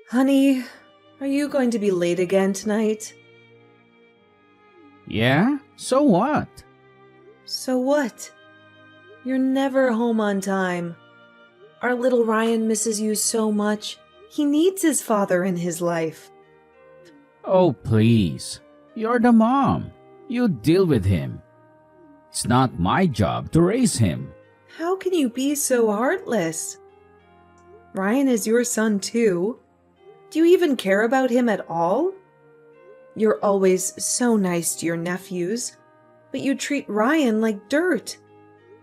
Honey, are you going to be late again tonight? Yeah? So what? So what? You're never home on time. Our little Ryan misses you so much. He needs his father in his life. Oh, please. You're the mom. You deal with him. It's not my job to raise him. How can you be so heartless? Ryan is your son too. Do you even care about him at all? You're always so nice to your nephews, but you treat Ryan like dirt.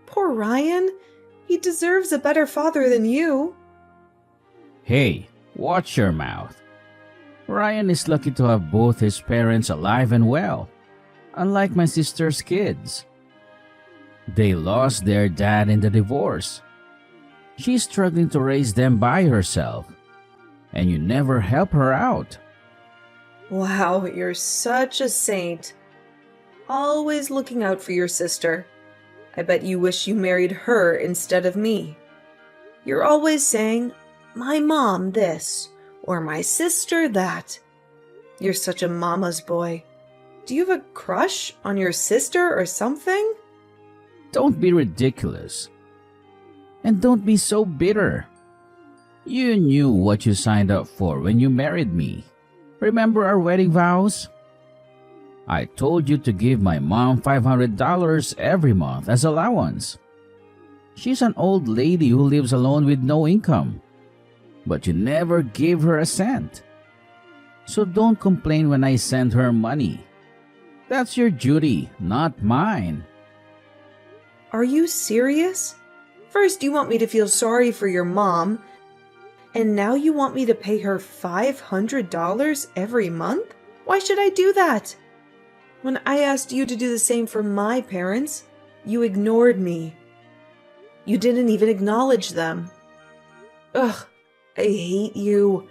Poor Ryan. He deserves a better father than you. Hey, watch your mouth. Ryan is lucky to have both his parents alive and well, unlike my sister's kids. They lost their dad in the divorce. She's struggling to raise them by herself, and you never help her out. Wow, you're such a saint. Always looking out for your sister. I bet you wish you married her instead of me. You're always saying, my mom this, or my sister that. You're such a mama's boy. Do you have a crush on your sister or something? Don't be ridiculous. And don't be so bitter. You knew what you signed up for when you married me. Remember our wedding vows? I told you to give my mom $500 every month as allowance. She's an old lady who lives alone with no income. But you never gave her a cent. So don't complain when I send her money. That's your duty, not mine. Are you serious? First you want me to feel sorry for your mom, and now you want me to pay her $500 every month? Why should I do that? When I asked you to do the same for my parents, you ignored me. You didn't even acknowledge them. Ugh, I hate you.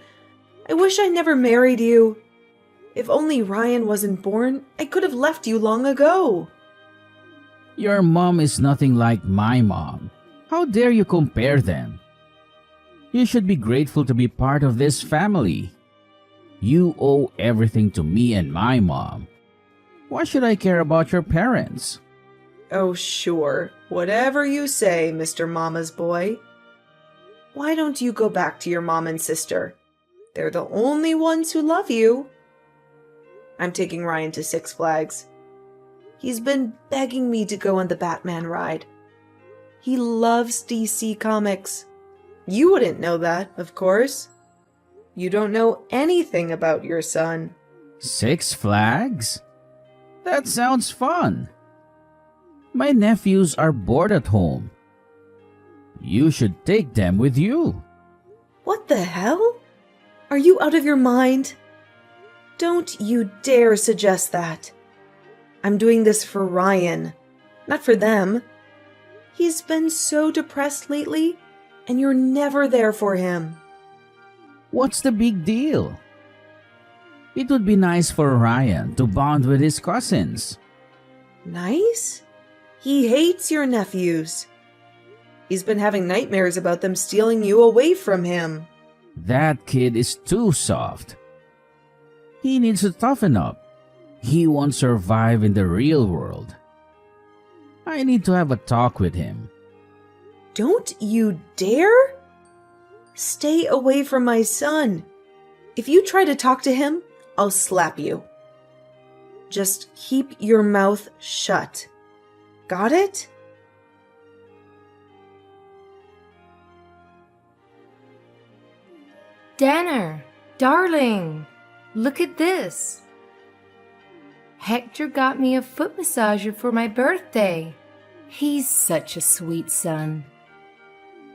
I wish I never married you. If only Ryan wasn't born, I could have left you long ago. Your mom is nothing like my mom. How dare you compare them? You should be grateful to be part of this family. You owe everything to me and my mom. Why should I care about your parents? Oh, sure. Whatever you say, Mr. Mama's boy. Why don't you go back to your mom and sister? They're the only ones who love you. I'm taking Ryan to Six Flags. He's been begging me to go on the Batman ride. He loves DC Comics. You wouldn't know that, of course. You don't know anything about your son. Six Flags? That sounds fun. My nephews are bored at home. You should take them with you. What the hell? Are you out of your mind? Don't you dare suggest that. I'm doing this for Ryan, not for them. He's been so depressed lately, and you're never there for him. What's the big deal? It would be nice for Ryan to bond with his cousins. Nice? He hates your nephews. He's been having nightmares about them stealing you away from him. That kid is too soft. He needs to toughen up. He won't survive in the real world. I need to have a talk with him. Don't you dare? Stay away from my son. If you try to talk to him, I'll slap you. Just keep your mouth shut. Got it? Danner, darling, look at this. Hector got me a foot massager for my birthday. He's such a sweet son.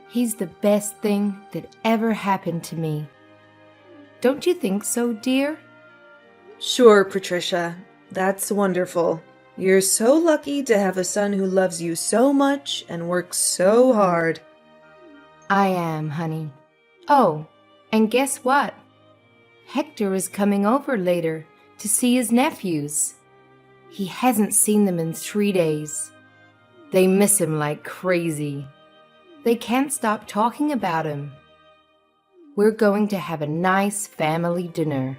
He's the best thing that ever happened to me. Don't you think so, dear? Sure, Patricia. That's wonderful. You're so lucky to have a son who loves you so much and works so hard. I am, honey. Oh, and guess what? Hector is coming over later to see his nephews. He hasn't seen them in 3 days. They miss him like crazy. They can't stop talking about him. we're going to have a nice family dinner.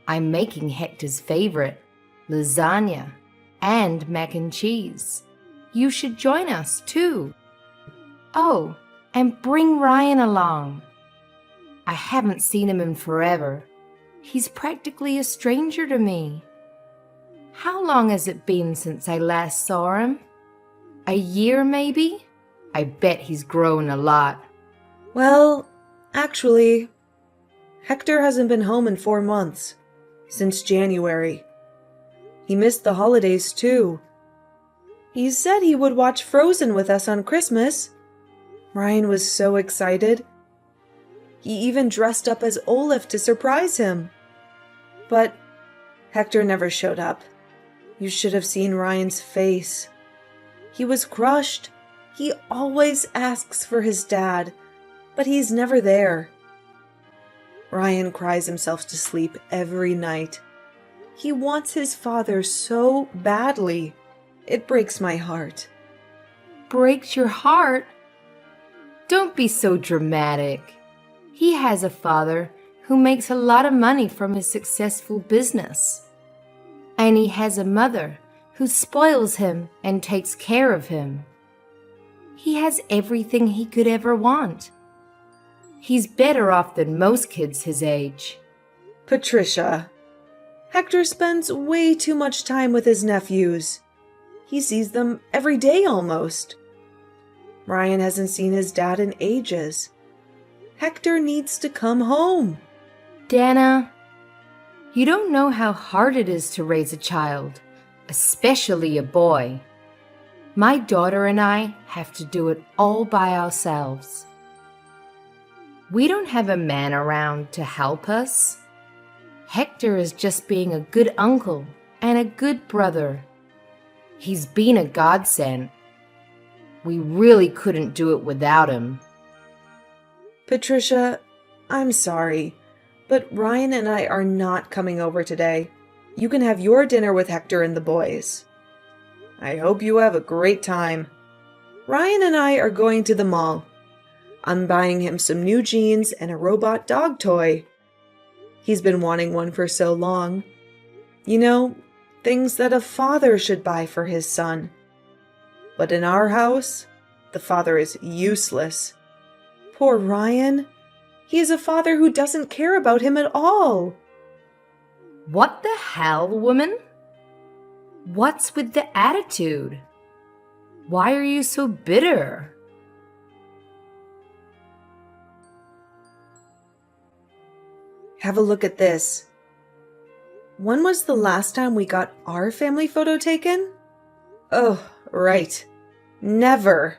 I'm making Hector's favorite, lasagna and mac and cheese. You should join us too. Oh, and bring Ryan along. I haven't seen him in forever. He's practically a stranger to me. How long has it been since I last saw him? A year, maybe? I bet he's grown a lot. Well, actually, Hector hasn't been home in 4 months. Since January. He missed the holidays, too. He said he would watch Frozen with us on Christmas. Ryan was so excited. He even dressed up as Olaf to surprise him. But Hector never showed up. You should have seen Ryan's face. He was crushed. He always asks for his dad, but he's never there. Ryan cries himself to sleep every night. He wants his father so badly. It breaks my heart. Breaks your heart? Don't be so dramatic. He has a father who makes a lot of money from his successful business. And he has a mother who spoils him and takes care of him. He has everything he could ever want. He's better off than most kids his age. Patricia, Hector spends way too much time with his nephews. He sees them every day almost. Ryan hasn't seen his dad in ages. Hector needs to come home. Dana, you don't know how hard it is to raise a child, especially a boy. My daughter and I have to do it all by ourselves. We don't have a man around to help us. Hector is just being a good uncle and a good brother. He's been a godsend. We really couldn't do it without him. Patricia, I'm sorry, but Ryan and I are not coming over today. You can have your dinner with Hector and the boys. I hope you have a great time. Ryan and I are going to the mall. I'm buying him some new jeans and a robot dog toy. He's been wanting one for so long. You know, things that a father should buy for his son. But in our house, the father is useless. Poor Ryan. He is a father who doesn't care about him at all. What the hell, woman? What's with the attitude? Why are you so bitter? Have a look at this. When was the last time we got our family photo taken? Oh, right. Never.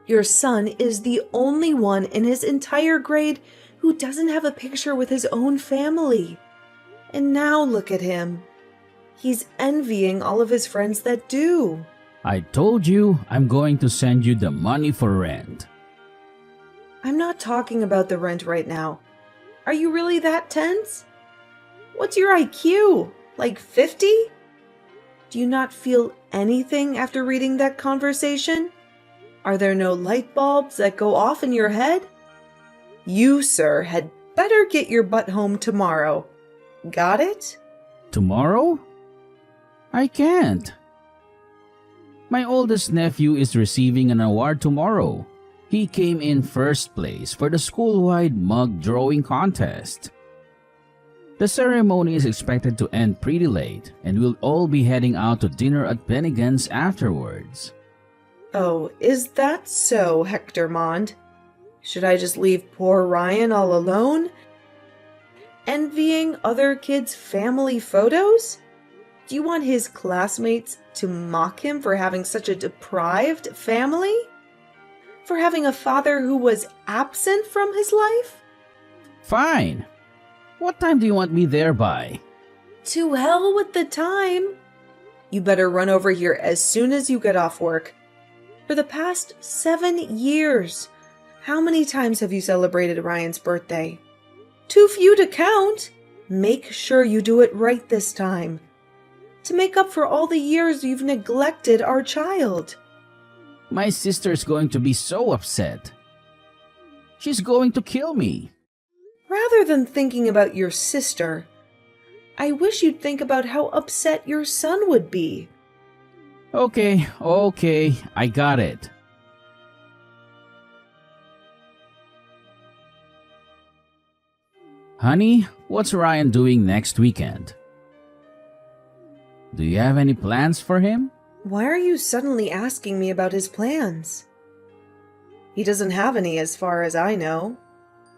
Your son is the only one in his entire grade who doesn't have a picture with his own family. And now look at him. He's envying all of his friends that do. I told you I'm going to send you the money for rent. I'm not talking about the rent right now. Are you really that tense? What's your IQ? Like 50? Do you not feel anything after reading that conversation? Are there no light bulbs that go off in your head? You, sir, had better get your butt home tomorrow. Got it? Tomorrow? I can't. My oldest nephew is receiving an award tomorrow. He came in first place for the school-wide mug drawing contest. The ceremony is expected to end pretty late, and we'll all be heading out to dinner at Bennigan's afterwards. Oh, is that so, Hector Mond? Should I just leave poor Ryan all alone? Envying other kids' family photos? Do you want his classmates to mock him for having such a deprived family? For having a father who was absent from his life? Fine. What time do you want me there by? To hell with the time. You better run over here as soon as you get off work. For the past 7 years, how many times have you celebrated Ryan's birthday? Too few to count. Make sure you do it right this time. To make up for all the years you've neglected our child. My sister's going to be so upset. She's going to kill me. Rather than thinking about your sister, I wish you'd think about how upset your son would be. Okay, I got it. Honey, what's Ryan doing next weekend? Do you have any plans for him? Why are you suddenly asking me about his plans? He doesn't have any as far as I know.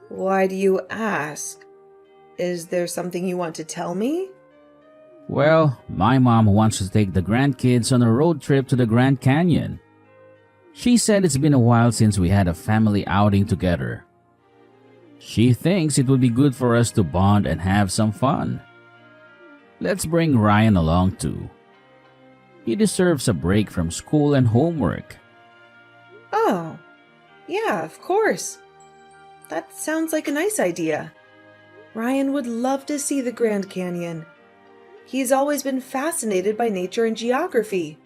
Why do you ask? Is there something you want to tell me? Well, my mom wants to take the grandkids on a road trip to the Grand Canyon. She said it's been a while since we had a family outing together. She thinks it would be good for us to bond and have some fun. Let's bring Ryan along too. He deserves a break from school and homework. Oh, yeah, of course. That sounds like a nice idea. Ryan would love to see the Grand Canyon. He's always been fascinated by nature and geography.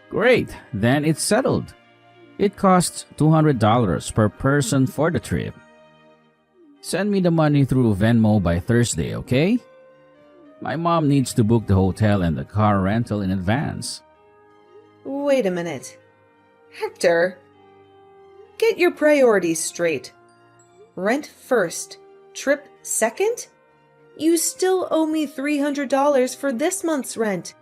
Great, then it's settled. It costs $200 per person for the trip. Send me the money through Venmo by Thursday, okay? My mom needs to book the hotel and the car rental in advance. Wait a minute. Hector, get your priorities straight. Rent first, trip second? You still owe me $300 for this month's rent.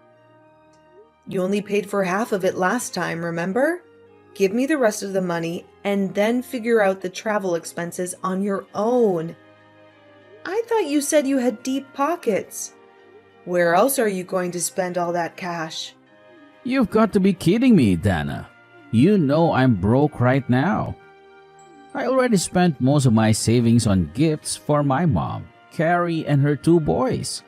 You only paid for half of it last time, remember? Give me the rest of the money and then figure out the travel expenses on your own. I thought you said you had deep pockets. Where else are you going to spend all that cash? You've got to be kidding me, Dana. You know I'm broke right now. I already spent most of my savings on gifts for my mom, Carrie, and her 2 boys.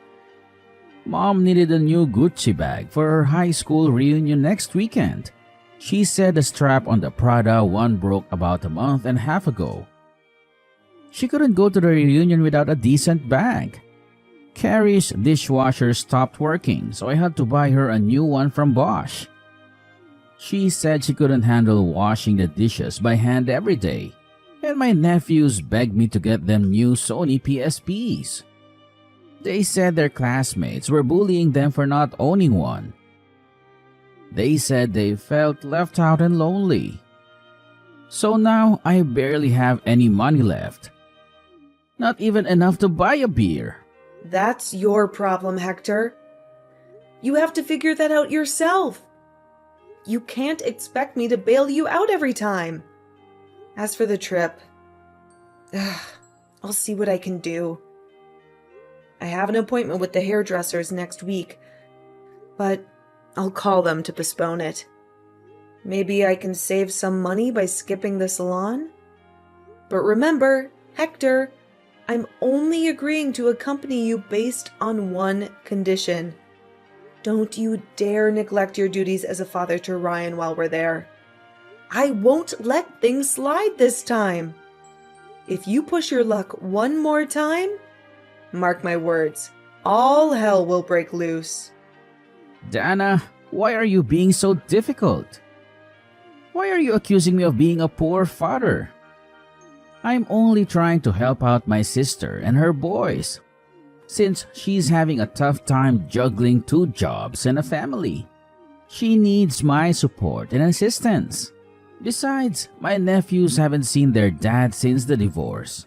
Mom needed a new Gucci bag for her high school reunion next weekend. She said the strap on the Prada one broke about a month and a half ago. She couldn't go to the reunion without a decent bag. Carrie's dishwasher stopped working, so I had to buy her a new one from Bosch. She said she couldn't handle washing the dishes by hand every day, and my nephews begged me to get them new Sony PSPs. They said their classmates were bullying them for not owning one. They said they felt left out and lonely. So now I barely have any money left. Not even enough to buy a beer. That's your problem, Hector. You have to figure that out yourself. You can't expect me to bail you out every time. As for the trip, I'll see what I can do. I have an appointment with the hairdressers next week, but I'll call them to postpone it. Maybe I can save some money by skipping the salon? But remember, Hector, I'm only agreeing to accompany you based on one condition. Don't you dare neglect your duties as a father to Ryan while we're there. I won't let things slide this time. If you push your luck one more time, mark my words, all hell will break loose. Dana, why are you being so difficult? Why are you accusing me of being a poor father? I'm only trying to help out my sister and her boys, since she's having a tough time juggling 2 jobs and a family. She needs my support and assistance. Besides, my nephews haven't seen their dad since the divorce.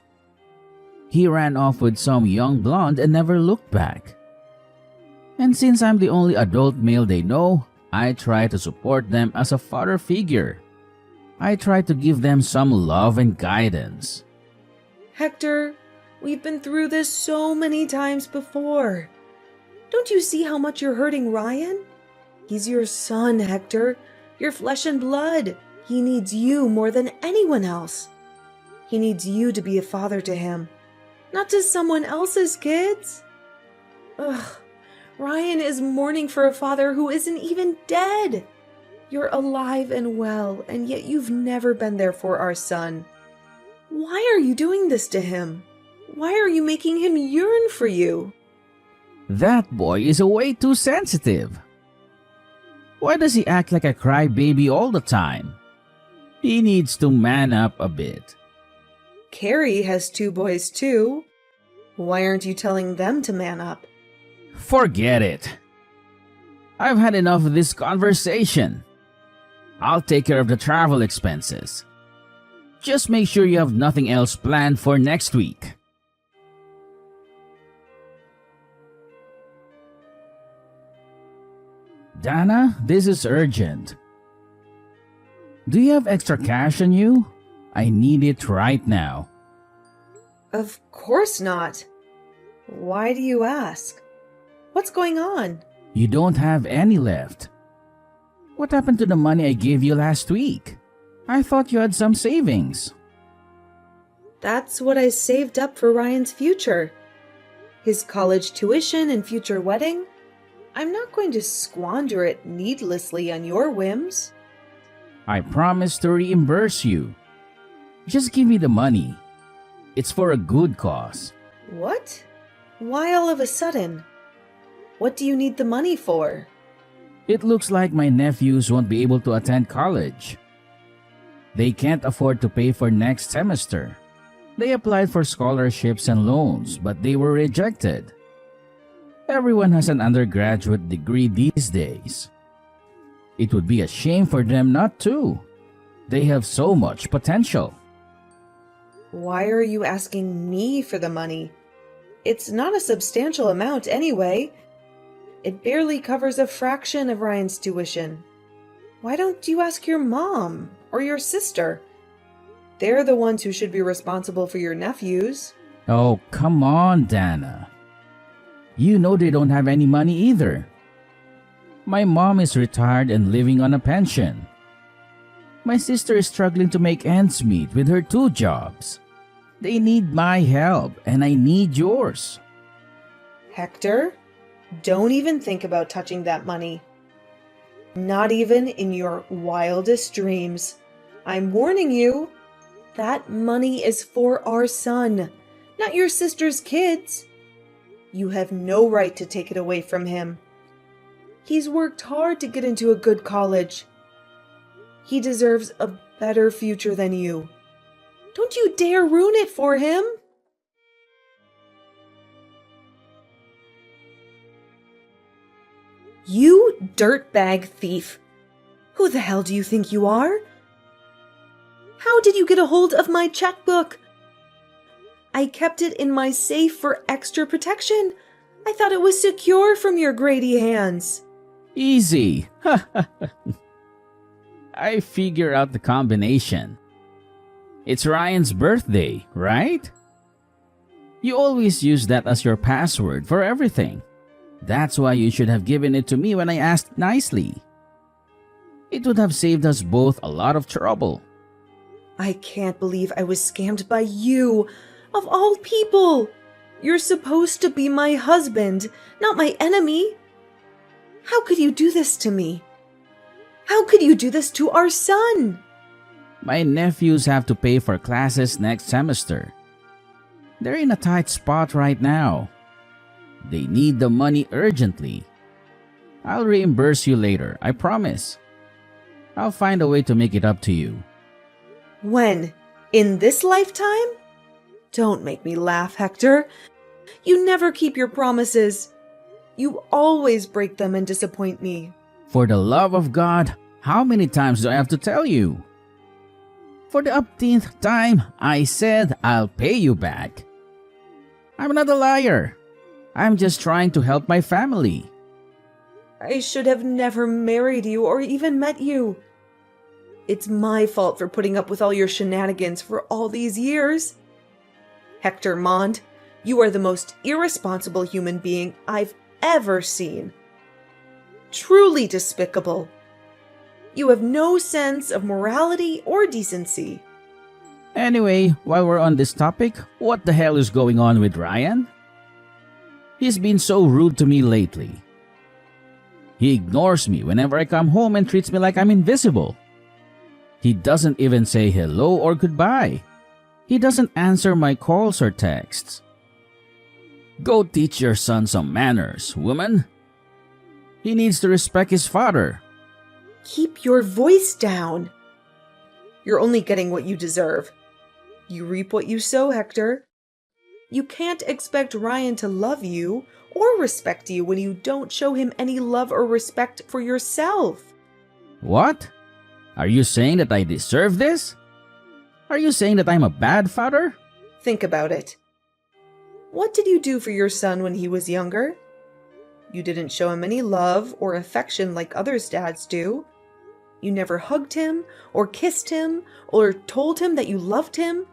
He ran off with some young blonde and never looked back. And since I'm the only adult male they know, I try to support them as a father figure. I try to give them some love and guidance. Hector, we've been through this so many times before. Don't you see how much you're hurting Ryan? He's your son, Hector. Your flesh and blood. He needs you more than anyone else. He needs you to be a father to him, not to someone else's kids. Ugh. Ryan is mourning for a father who isn't even dead. You're alive and well, and yet you've never been there for our son. Why are you doing this to him? Why are you making him yearn for you? That boy is way too sensitive. Why does he act like a crybaby all the time? He needs to man up a bit. Carrie has 2 boys too. Why aren't you telling them to man up? Forget it. I've had enough of this conversation. I'll take care of the travel expenses. Just make sure you have nothing else planned for next week. Dana, this is urgent. Do you have extra cash on you? I need it right now. Of course not. Why do you ask? What's going on? You don't have any left. What happened to the money I gave you last week? I thought you had some savings. That's what I saved up for Ryan's future. His college tuition and future wedding. I'm not going to squander it needlessly on your whims. I promise to reimburse you. Just give me the money. It's for a good cause. What? Why all of a sudden? What do you need the money for? It looks like my nephews won't be able to attend college. They can't afford to pay for next semester. They applied for scholarships and loans, but they were rejected. Everyone has an undergraduate degree these days. It would be a shame for them not to. They have so much potential. Why are you asking me for the money? It's not a substantial amount anyway. It barely covers a fraction of Ryan's tuition. Why don't you ask your mom or your sister? They're the ones who should be responsible for your nephews. Oh, come on, Dana. You know they don't have any money either. My mom is retired and living on a pension. My sister is struggling to make ends meet with her 2 jobs. They need my help, and I need yours. Hector, don't even think about touching that money. Not even in your wildest dreams. I'm warning you. That money is for our son, not your sister's kids. You have no right to take it away from him. He's worked hard to get into a good college. He deserves a better future than you. Don't you dare ruin it for him. You dirtbag thief! Who the hell do you think you are? How did you get a hold of my checkbook? I kept it in my safe for extra protection. I thought it was secure from your Grady hands. Easy. I figure out the combination. It's Ryan's birthday, right? You always use that as your password for everything. That's why you should have given it to me when I asked nicely. It would have saved us both a lot of trouble. I can't believe I was scammed by you, of all people. You're supposed to be my husband, not my enemy. How could you do this to me? How could you do this to our son? My nephews have to pay for classes next semester. They're in a tight spot right now. They need the money urgently. I'll reimburse you later, I promise. I'll find a way to make it up to you. When? In this lifetime? Don't make me laugh, Hector. You never keep your promises. You always break them and disappoint me. For the love of God, how many times do I have to tell you? For the upteenth time, I said I'll pay you back. I'm not a liar. I'm just trying to help my family. I should have never married you or even met you. It's my fault for putting up with all your shenanigans for all these years. Hector Mond, you are the most irresponsible human being I've ever seen. Truly despicable. You have no sense of morality or decency. Anyway, while we're on this topic, what the hell is going on with Ryan? He's been so rude to me lately. He ignores me whenever I come home and treats me like I'm invisible. He doesn't even say hello or goodbye. He doesn't answer my calls or texts. Go teach your son some manners, woman. He needs to respect his father. Keep your voice down. You're only getting what you deserve. You reap what you sow, Hector. You can't expect Ryan to love you or respect you when you don't show him any love or respect for yourself. What? Are you saying that I deserve this? Are you saying that I'm a bad father? Think about it. What did you do for your son when he was younger? You didn't show him any love or affection like others' dads do. You never hugged him or kissed him or told him that you loved him.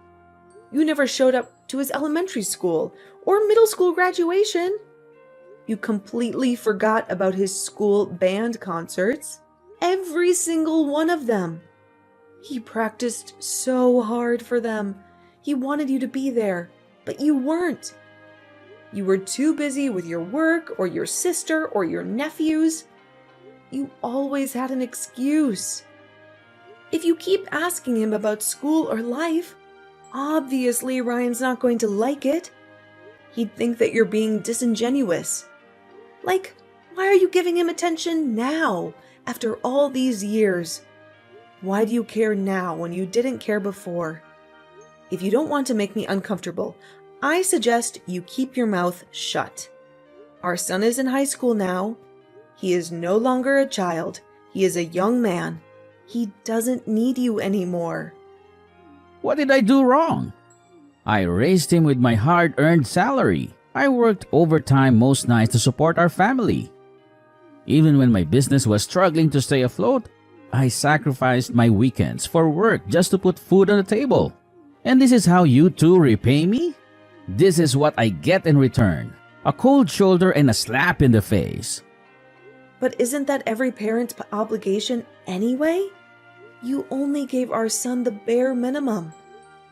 You never showed up to his elementary school or middle school graduation. You completely forgot about his school band concerts. Every single one of them. He practiced so hard for them. He wanted you to be there, but you weren't. You were too busy with your work or your sister or your nephews. You always had an excuse. If you keep asking him about school or life, obviously Ryan's not going to like it. He'd think that you're being disingenuous. Like, why are you giving him attention now, after all these years? Why do you care now when you didn't care before? If you don't want to make me uncomfortable, I suggest you keep your mouth shut. Our son is in high school now. He is no longer a child. He is a young man. He doesn't need you anymore. What did I do wrong? I raised him with my hard-earned salary. I worked overtime most nights to support our family. Even when my business was struggling to stay afloat, I sacrificed my weekends for work just to put food on the table. And this is how you two repay me? This is what I get in return. A cold shoulder and a slap in the face. But isn't that every parent's obligation anyway? You only gave our son the bare minimum.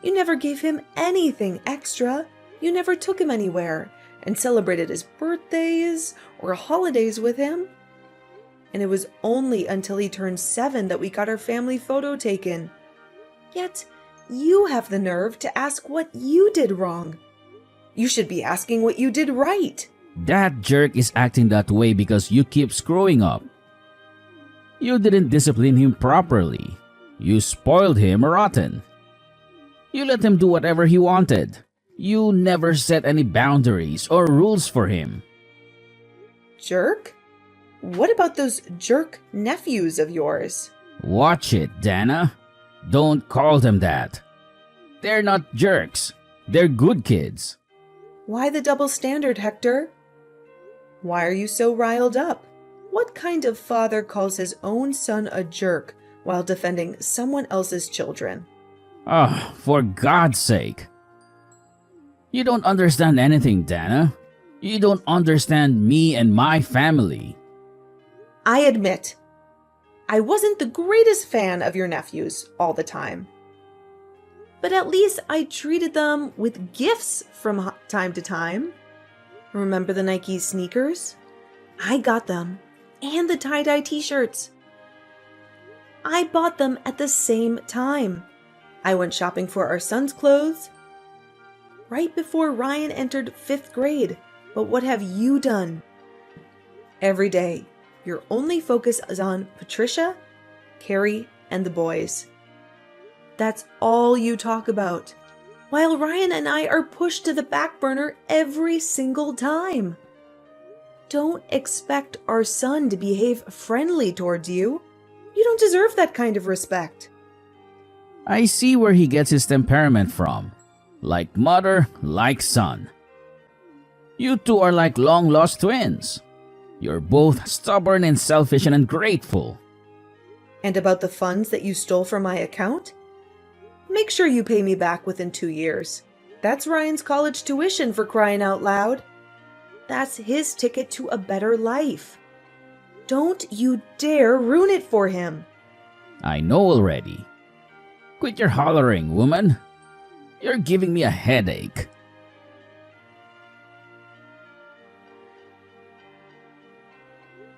You never gave him anything extra. You never took him anywhere and celebrated his birthdays or holidays with him. And it was only until he turned 7 that we got our family photo taken. Yet, you have the nerve to ask what you did wrong. You should be asking what you did right. That jerk is acting that way because you keep screwing up. You didn't discipline him properly. You spoiled him rotten. You let him do whatever he wanted. You never set any boundaries or rules for him. Jerk? What about those jerk nephews of yours? Watch it, Dana. Don't call them that. They're not jerks. They're good kids. Why the double standard, Hector? Why are you so riled up? What kind of father calls his own son a jerk while defending someone else's children? Oh, for God's sake. You don't understand anything, Dana. You don't understand me and my family. I admit, I wasn't the greatest fan of your nephews all the time. But at least I treated them with gifts from time to time. Remember the Nike sneakers? I got them. And the tie-dye t-shirts. I bought them at the same time. I went shopping for our son's clothes right before Ryan entered 5th grade. But what have you done? Every day, your only focus is on Patricia, Carrie, and the boys. That's all you talk about, while Ryan and I are pushed to the back burner every single time. Don't expect our son to behave friendly towards you. You don't deserve that kind of respect. I see where he gets his temperament from. Like mother, like son. You two are like long-lost twins. You're both stubborn and selfish and ungrateful. And about the funds that you stole from my account? Make sure you pay me back within 2 years. That's Ryan's college tuition, for crying out loud. That's his ticket to a better life. Don't you dare ruin it for him. I know already. Quit your hollering, woman. You're giving me a headache.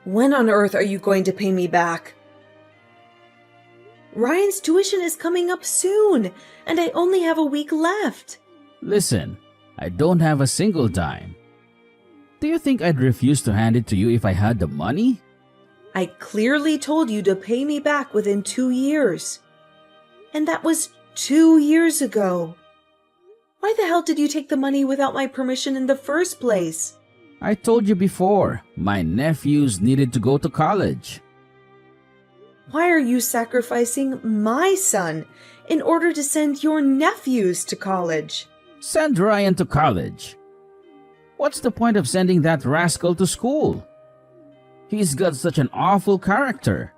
When on earth are you going to pay me back? Ryan's tuition is coming up soon, and I only have a week left. Listen, I don't have a single dime. Do you think I'd refuse to hand it to you if I had the money? I clearly told you to pay me back within 2 years. And that was 2 years ago. Why the hell did you take the money without my permission in the first place? I told you before, my nephews needed to go to college. Why are you sacrificing my son in order to send your nephews to college? Send Ryan to college. What's the point of sending that rascal to school? He's got such an awful character.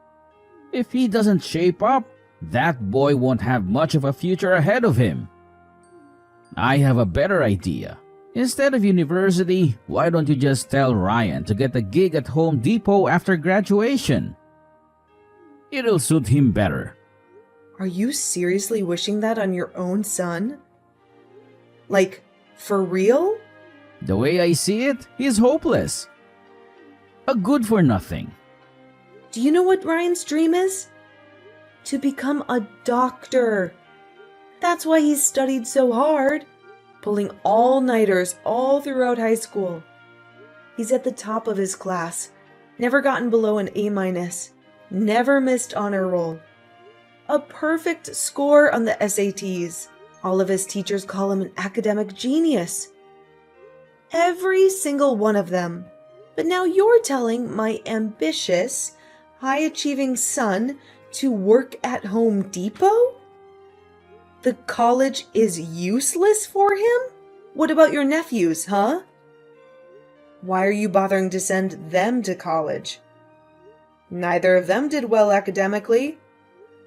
If he doesn't shape up, that boy won't have much of a future ahead of him. I have a better idea. Instead of university, why don't you just tell Ryan to get a gig at Home Depot after graduation? It'll suit him better. Are you seriously wishing that on your own son? Like, for real? The way I see it, he's hopeless. A good for nothing. Do you know what Ryan's dream is? To become a doctor. That's why he's studied so hard, pulling all-nighters all throughout high school. He's at the top of his class, never gotten below an A-, never missed honor roll. A perfect score on the SATs. All of his teachers call him an academic genius. Every single one of them. But now you're telling my ambitious, high-achieving son to work at Home Depot? The college is useless for him? What about your nephews, huh? Why are you bothering to send them to college? Neither of them did well academically.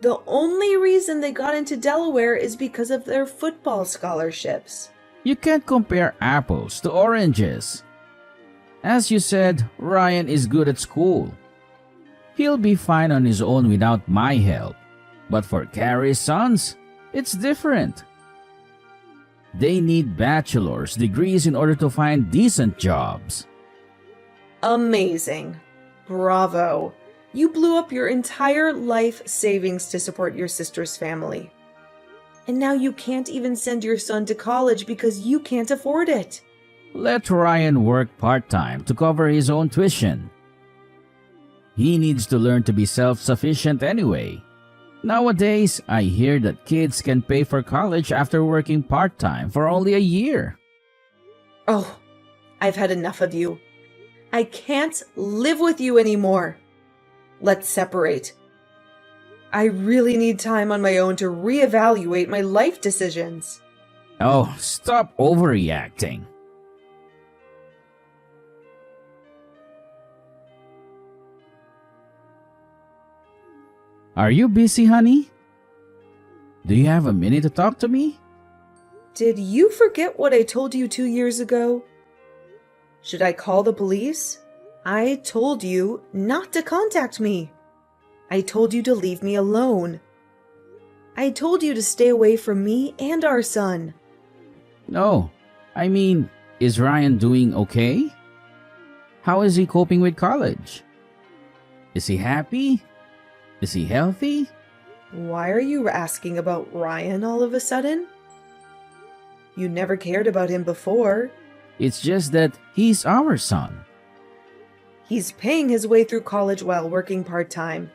The only reason they got into Delaware is because of their football scholarships. You can't compare apples to oranges. As you said, Ryan is good at school. He'll be fine on his own without my help. But for Carrie's sons, it's different. They need bachelor's degrees in order to find decent jobs. Amazing. Bravo. You blew up your entire life savings to support your sister's family. And now you can't even send your son to college because you can't afford it. Let Ryan work part-time to cover his own tuition. He needs to learn to be self-sufficient anyway. Nowadays, I hear that kids can pay for college after working part-time for only a year. Oh, I've had enough of you. I can't live with you anymore. Let's separate. I really need time on my own to reevaluate my life decisions. Oh, stop overreacting. Are you busy, honey? Do you have a minute to talk to me? Did you forget what I told you 2 years ago? Should I call the police? I told you not to contact me. I told you to leave me alone. I told you to stay away from me and our son. No, I mean, is Ryan doing okay? How is he coping with college? Is he happy? Is he healthy? Why are you asking about Ryan all of a sudden? You never cared about him before. It's just that he's our son. He's paying his way through college while working part-time.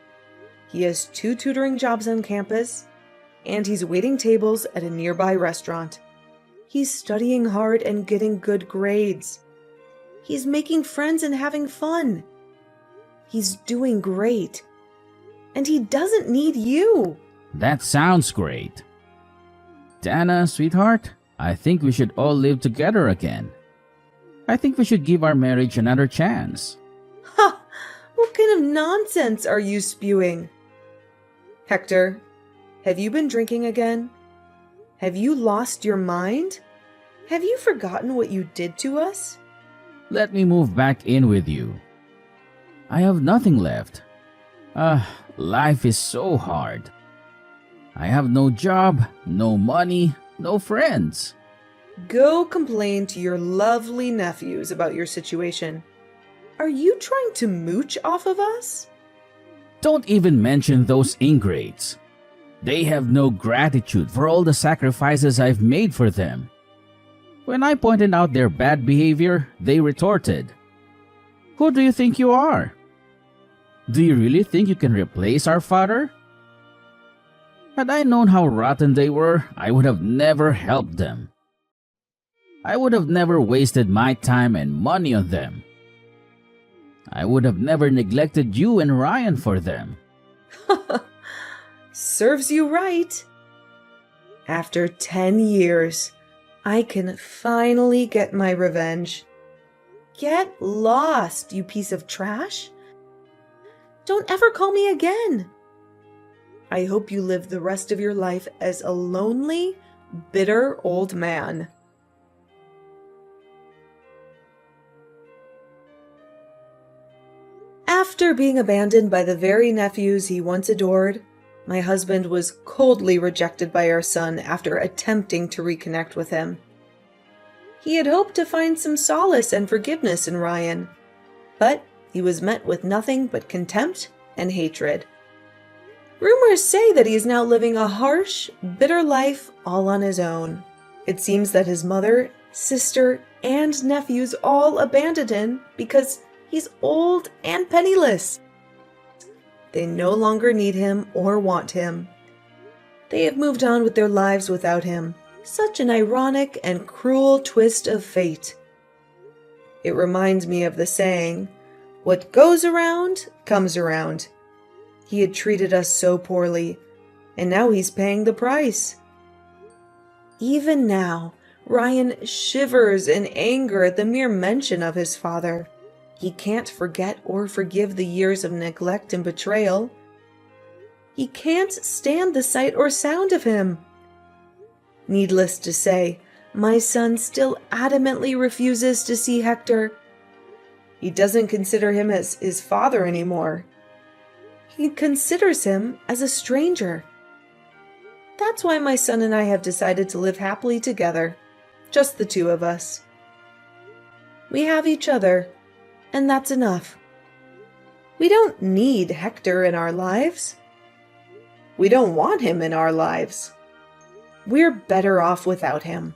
He has 2 tutoring jobs on campus, and he's waiting tables at a nearby restaurant. He's studying hard and getting good grades. He's making friends and having fun. He's doing great. And he doesn't need you. That sounds great. Dana, sweetheart, I think we should all live together again. I think we should give our marriage another chance. Ha! What kind of nonsense are you spewing? Hector, have you been drinking again? Have you lost your mind? Have you forgotten what you did to us? Let me move back in with you. I have nothing left. Life is so hard. I have no job, no money, no friends. Go complain to your lovely nephews about your situation. Are you trying to mooch off of us? Don't even mention those ingrates. They have no gratitude for all the sacrifices I've made for them. When I pointed out their bad behavior, they retorted, "Who do you think you are? Do you really think you can replace our father?" Had I known how rotten they were, I would have never helped them. I would have never wasted my time and money on them. I would have never neglected you and Ryan for them. Serves you right. After 10 years, I can finally get my revenge. Get lost, you piece of trash. Don't ever call me again. I hope you live the rest of your life as a lonely, bitter old man. After being abandoned by the very nephews he once adored, my husband was coldly rejected by our son after attempting to reconnect with him. He had hoped to find some solace and forgiveness in Ryan, but he was met with nothing but contempt and hatred. Rumors say that he is now living a harsh, bitter life all on his own. It seems that his mother, sister, and nephews all abandoned him because he's old and penniless. They no longer need him or want him. They have moved on with their lives without him. Such an ironic and cruel twist of fate. It reminds me of the saying, "What goes around, comes around." He had treated us so poorly, and now he's paying the price. Even now, Ryan shivers in anger at the mere mention of his father. He can't forget or forgive the years of neglect and betrayal. He can't stand the sight or sound of him. Needless to say, my son still adamantly refuses to see Hector. He doesn't consider him as his father anymore. He considers him as a stranger. That's why my son and I have decided to live happily together, just the two of us. We have each other, and that's enough. We don't need Hector in our lives. We don't want him in our lives. We're better off without him.